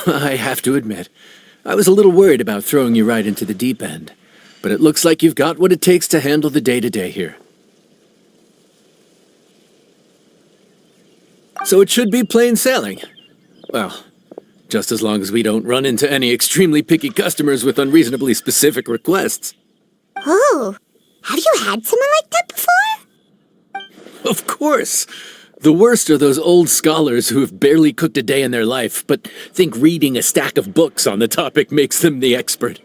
I have to admit, I was a little worried about throwing you right into the deep end, but it looks like you've got what it takes to handle the day-to-day here. So it should be plain sailing. Well, just as long as we don't run into any extremely picky customers with unreasonably specific requests. Oh, have you had someone like that before? Of course! The worst are those old scholars who have barely cooked a day in their life, but think reading a stack of books on the topic makes them the expert.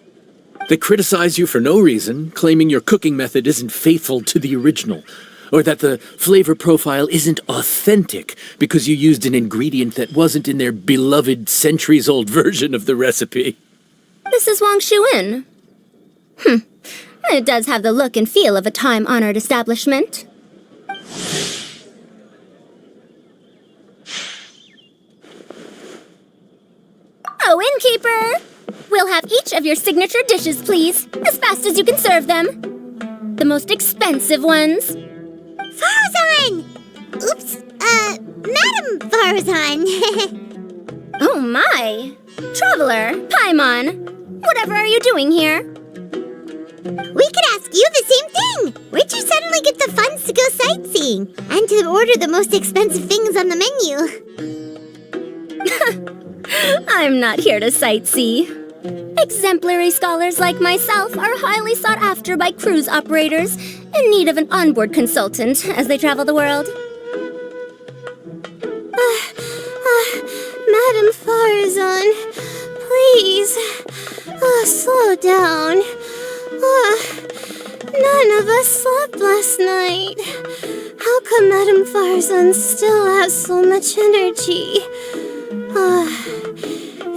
They criticize you for no reason, claiming your cooking method isn't faithful to the original, or that the flavor profile isn't authentic because you used an ingredient that wasn't in their beloved centuries-old version of the recipe. This is Wang Shuin. It does have the look and feel of a time-honored establishment. Oh, innkeeper! We'll have each of your signature dishes, please, as fast as you can serve them. The most expensive ones. Farazan! Oops, Madam Farazan. Oh my! Traveler, Paimon, whatever are you doing here? We could ask you the same thing. Where'd you suddenly get the funds to go sightseeing? And to order the most expensive things on the menu? I'm not here to sightsee. Exemplary scholars like myself are highly sought after by cruise operators in need of an onboard consultant as they travel the world. Madam Farazan, please, slow down. None of us slept last night. How come Madam Farazan still has so much energy?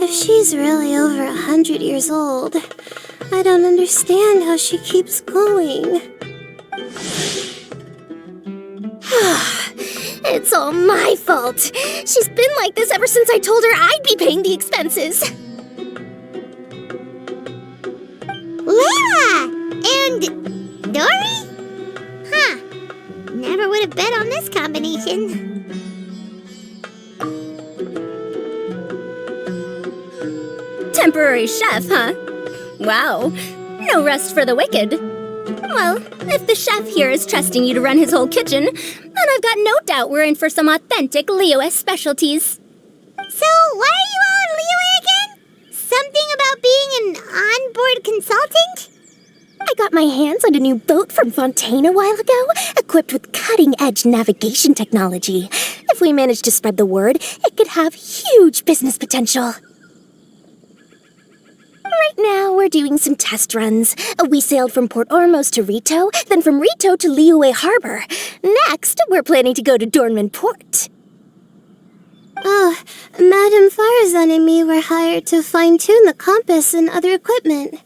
If she's really over 100 years old, I don't understand how she keeps going. It's all my fault. She's been like this ever since I told her I'd be paying the expenses. Layla! And Dory? Huh. Never would have bet on this combination. Temporary chef, huh? Wow. No rest for the wicked. Well, if the chef here is trusting you to run his whole kitchen, then I've got no doubt we're in for some authentic Liyue specialties. So, why are you all in Liyue again? Something about being an onboard consultant? I got my hands on a new boat from Fontaine a while ago, equipped with cutting-edge navigation technology. If we manage to spread the word, it could have huge business potential. Right now, we're doing some test runs. We sailed from Port Ormos to Rito, then from Rito to Liyue Harbor. Next, we're planning to go to Dornman Port. Oh, Madam Farazan and me were hired to fine-tune the compass and other equipment.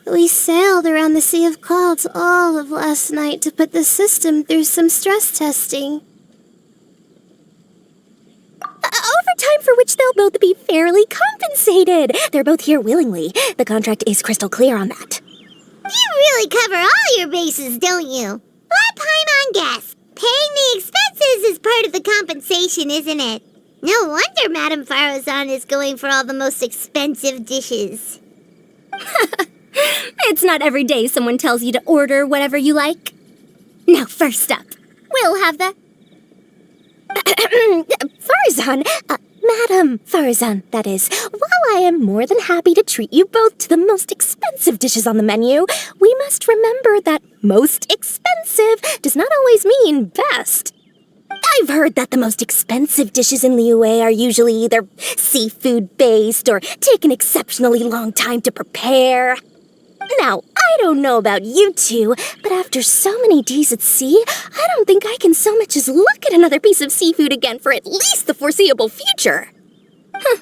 We sailed around the Sea of Clouds all of last night to put the system through some stress testing. Overtime for which they'll both be fairly compensated. They're both here willingly. The contract is crystal clear on that. You really cover all your bases, don't you? Let Paimon guess. Paying the expenses is part of the compensation, isn't it? No wonder Madam Farazan is going for all the most expensive dishes. It's not every day someone tells you to order whatever you like. Now, first up, we'll have the... Farazan, Madam Farazan, that is. While I am more than happy to treat you both to the most expensive dishes on the menu, we must remember that most expensive does not always mean best. I've heard that the most expensive dishes in Liyue are usually either seafood-based or take an exceptionally long time to prepare. Now, I don't know about you two, but after so many days at sea, I don't think I can so much as look at another piece of seafood again for at least the foreseeable future. Huh.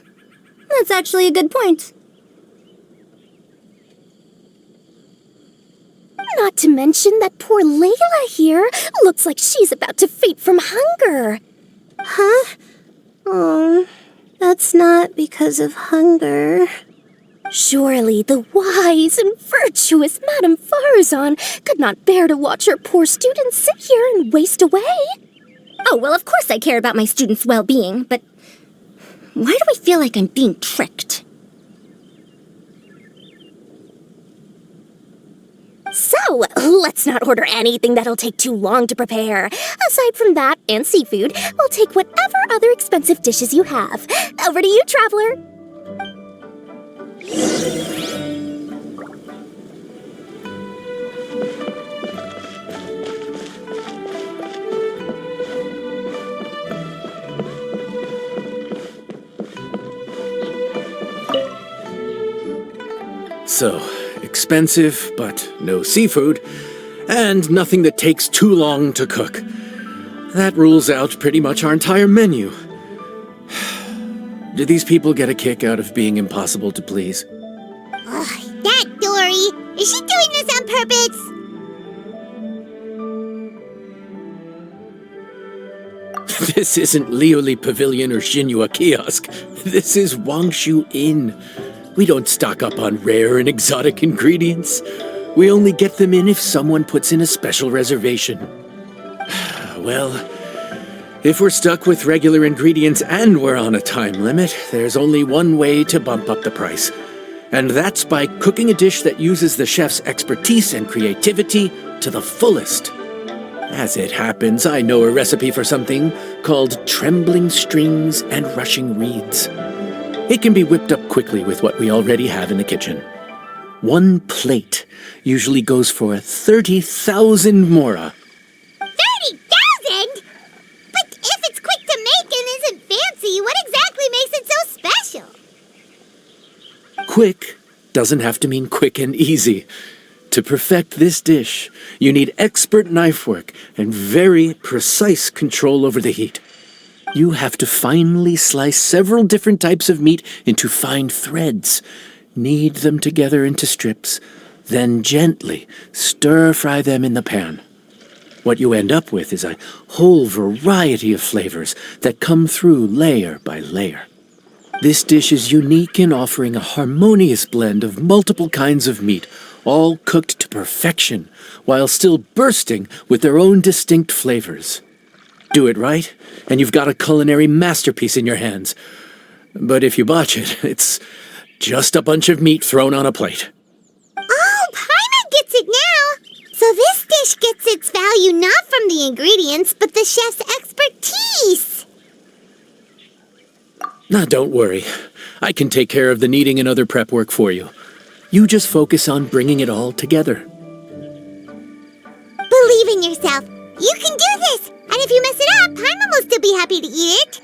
That's actually a good point. Not to mention that poor Layla here looks like she's about to faint from hunger. Huh? Oh, that's not because of hunger. Surely the wise and virtuous Madame Farazan could not bear to watch her poor students sit here and waste away. Oh, well, of course I care about my students' well-being, but Why do I feel like I'm being tricked? So, let's not order anything that'll take too long to prepare. Aside from that and seafood, we'll take whatever other expensive dishes you have. Over to you, traveler. So, expensive, but no seafood, and nothing that takes too long to cook. That rules out pretty much our entire menu. Do these people get a kick out of being impossible to please? Ugh, that Dory! Is she doing this on purpose? This isn't Lioli Pavilion or Xinhua Kiosk. This is Wangshu Inn. We don't stock up on rare and exotic ingredients. We only get them in if someone puts in a special reservation. Well, if we're stuck with regular ingredients and we're on a time limit, there's only one way to bump up the price. And that's by cooking a dish that uses the chef's expertise and creativity to the fullest. As it happens, I know a recipe for something called trembling strings and rushing reeds. It can be whipped up quickly with what we already have in the kitchen. One plate usually goes for 30,000 mora. 30,000? But if it's quick to make and isn't fancy, what exactly makes it so special? Quick doesn't have to mean quick and easy. To perfect this dish, you need expert knife work and very precise control over the heat. You have to finely slice several different types of meat into fine threads, knead them together into strips, then gently stir-fry them in the pan. What you end up with is a whole variety of flavors that come through layer by layer. This dish is unique in offering a harmonious blend of multiple kinds of meat, all cooked to perfection, while still bursting with their own distinct flavors. Do it right, and you've got a culinary masterpiece in your hands. But if you botch it, it's just a bunch of meat thrown on a plate. Oh, Paimon gets it now! So this dish gets its value not from the ingredients, but the chef's expertise! Now, don't worry. I can take care of the kneading and other prep work for you. You just focus on bringing it all together. Believe in yourself. You can do this! And if you mess it up, Paimon will still be happy to eat it.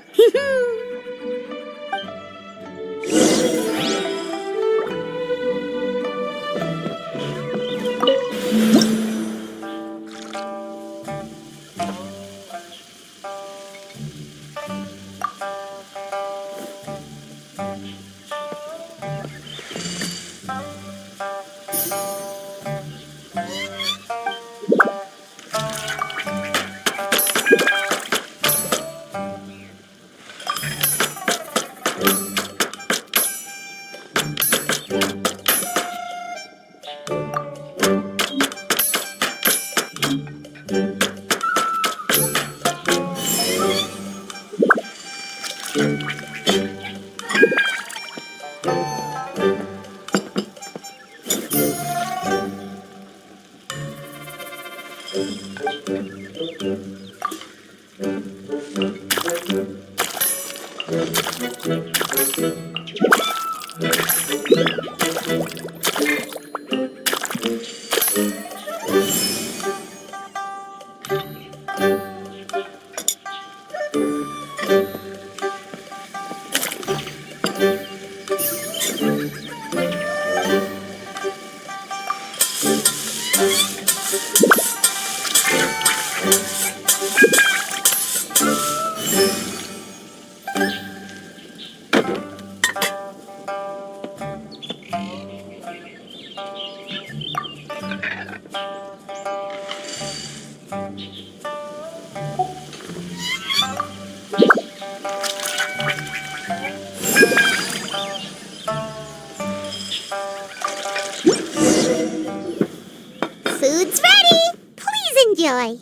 Food's ready! Please enjoy!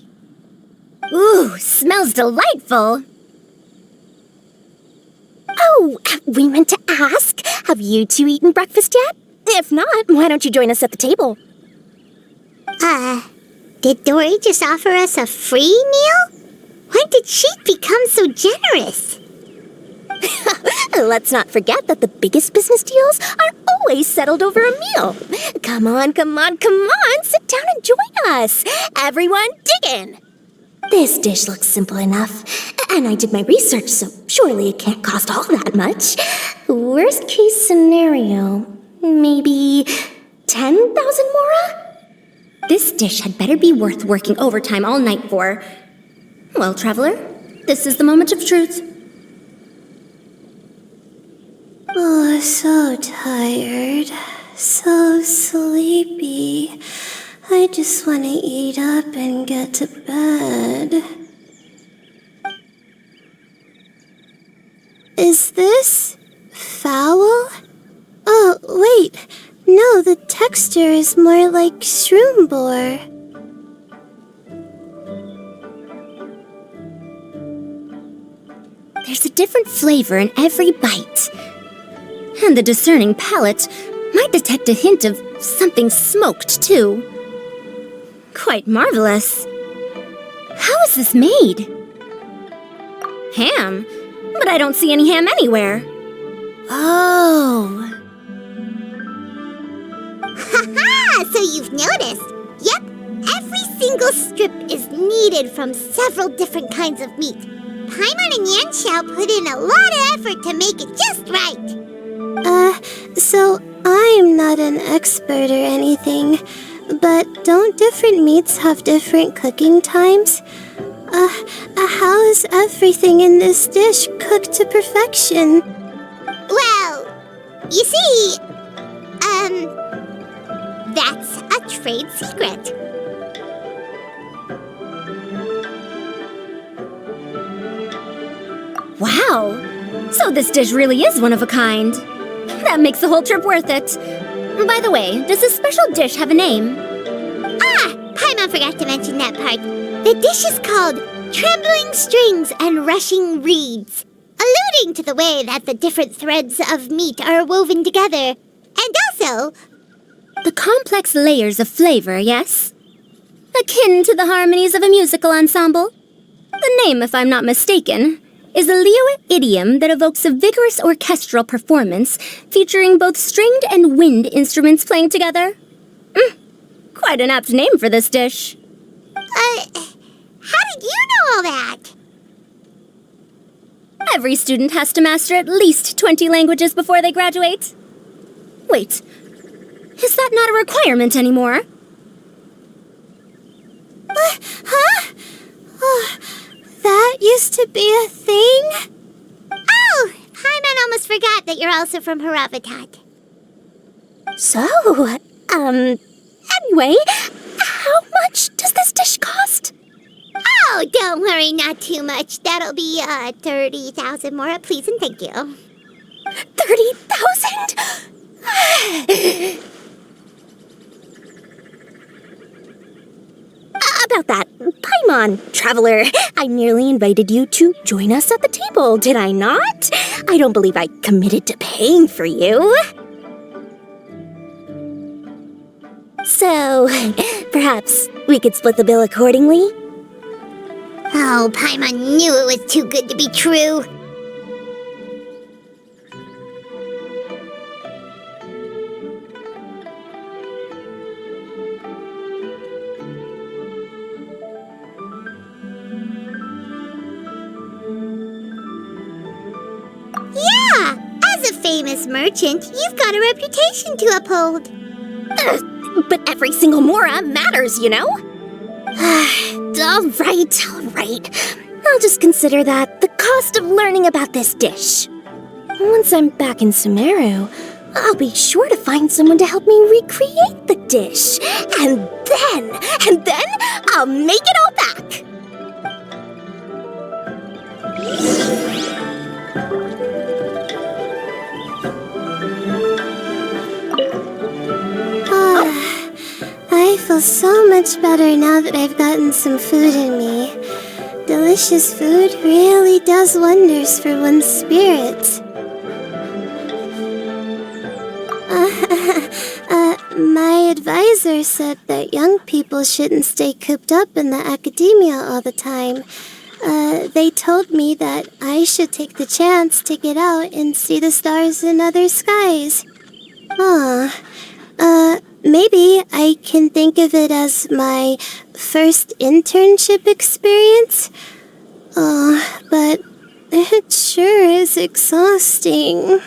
Ooh, smells delightful. Oh, Oh, we meant to ask, have you two eaten breakfast yet? If not, why don't you join us at the table? Did Dory just offer us a free meal? When did she become so generous? Let's not forget that the biggest business deals are always settled over a meal. Come on, sit down and join us. Everyone, dig in. This dish looks simple enough, and I did my research, so surely it can't cost all that much. Worst case scenario, maybe 10,000 mora? This dish had better be worth working overtime all night for. Well, traveler, this is the moment of truth. Oh, so tired. So sleepy. I just want to eat up and get to bed. Is this foul? Oh, wait. No, the texture is more like shroom boar. There's a different flavor in every bite. And the discerning palate might detect a hint of something smoked, too. Quite marvelous. How is this made? Ham? But I don't see any ham anywhere. Oh. Haha! So you've noticed. Yep, every single strip is kneaded from several different kinds of meat. Paimon and Yanxiao put in a lot of effort to make it just right. So I'm not an expert or anything, but don't different meats have different cooking times? How is everything in this dish cooked to perfection? Well, you see, that's a trade secret. Wow. So this dish really is one of a kind. That makes the whole trip worth it. By the way, does this special dish have a name? Paimon forgot to mention that part. The dish is called Trembling Strings and Rushing Reeds, alluding to the way that the different threads of meat are woven together. And also, The complex layers of flavor, yes? Akin to the harmonies of a musical ensemble? The name, if I'm not mistaken, is a Liyue idiom that evokes a vigorous orchestral performance featuring both stringed and wind instruments playing together. Quite an apt name for this dish. how did you know all that? Every student has to master at least 20 languages before they graduate. Wait, is that not a requirement anymore? Huh? Oh, that used to be a thing? Oh, Paimon almost forgot that you're also from Haravatat. So, anyway, how much does this dish cost? Oh, don't worry, not too much. That'll be, 30,000 more, please and thank you. 30,000? About that, Paimon, traveler, I nearly invited you to join us at the table, did I not? I don't believe I committed to paying for you. So, perhaps we could split the bill accordingly? Oh, Paimon knew it was too good to be true. Yeah, as a famous merchant, you've got a reputation to uphold. But every single mora matters, you know? All right. I'll just consider that the cost of learning about this dish. Once I'm back in Sumeru, I'll be sure to find someone to help me recreate the dish. And then I'll make it all back. I feel so much better now that I've gotten some food in me. Delicious food really does wonders for one's spirits. My advisor said that young people shouldn't stay cooped up in the academia all the time. They told me that I should take the chance to get out and see the stars in other skies. Maybe I can think of it as my first internship experience. But it sure is exhausting.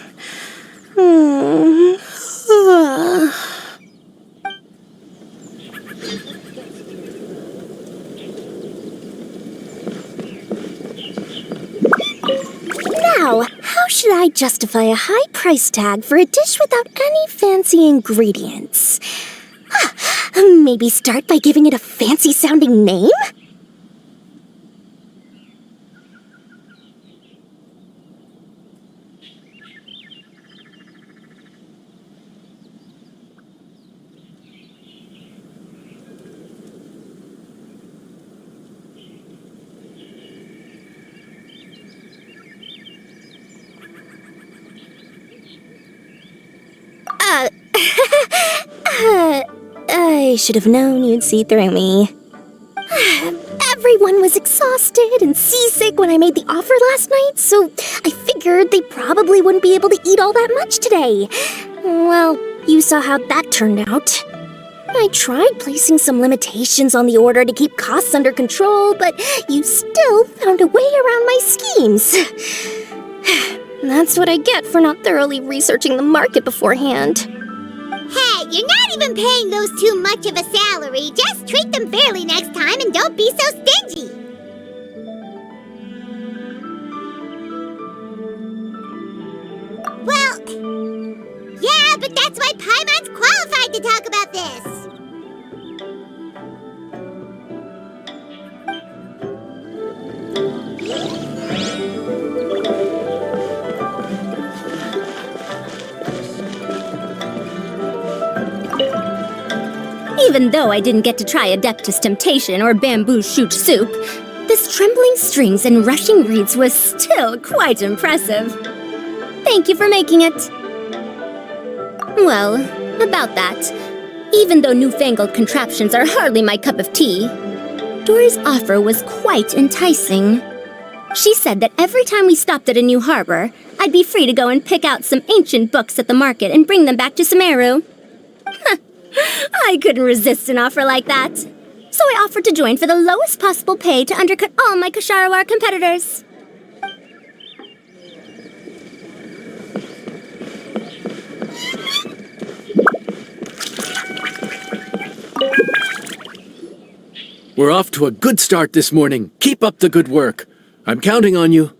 Now, how should I justify a high price tag for a dish without any fancy ingredients? Maybe start by giving it a fancy-sounding name? I should have known you'd see through me. Everyone was exhausted and seasick when I made the offer last night, so I figured they probably wouldn't be able to eat all that much today. Well, you saw how that turned out. I tried placing some limitations on the order to keep costs under control, but you still found a way around my schemes. That's what I get for not thoroughly researching the market beforehand. Hey, you're not even paying those too much of a salary. Just treat them fairly next time and don't be so stingy. Well, yeah, but that's why Paimon's qualified to talk about this. Even though I didn't get to try Adeptus Temptation or Bamboo Shoot Soup, this trembling strings and rushing reeds was still quite impressive. Thank you for making it. Well, about that, even though newfangled contraptions are hardly my cup of tea, Dory's offer was quite enticing. She said that every time we stopped at a new harbor, I'd be free to go and pick out some ancient books at the market and bring them back to Sumeru. I couldn't resist an offer like that. So I offered to join for the lowest possible pay to undercut all my Kasharawar competitors. We're off to a good start this morning. Keep up the good work. I'm counting on you.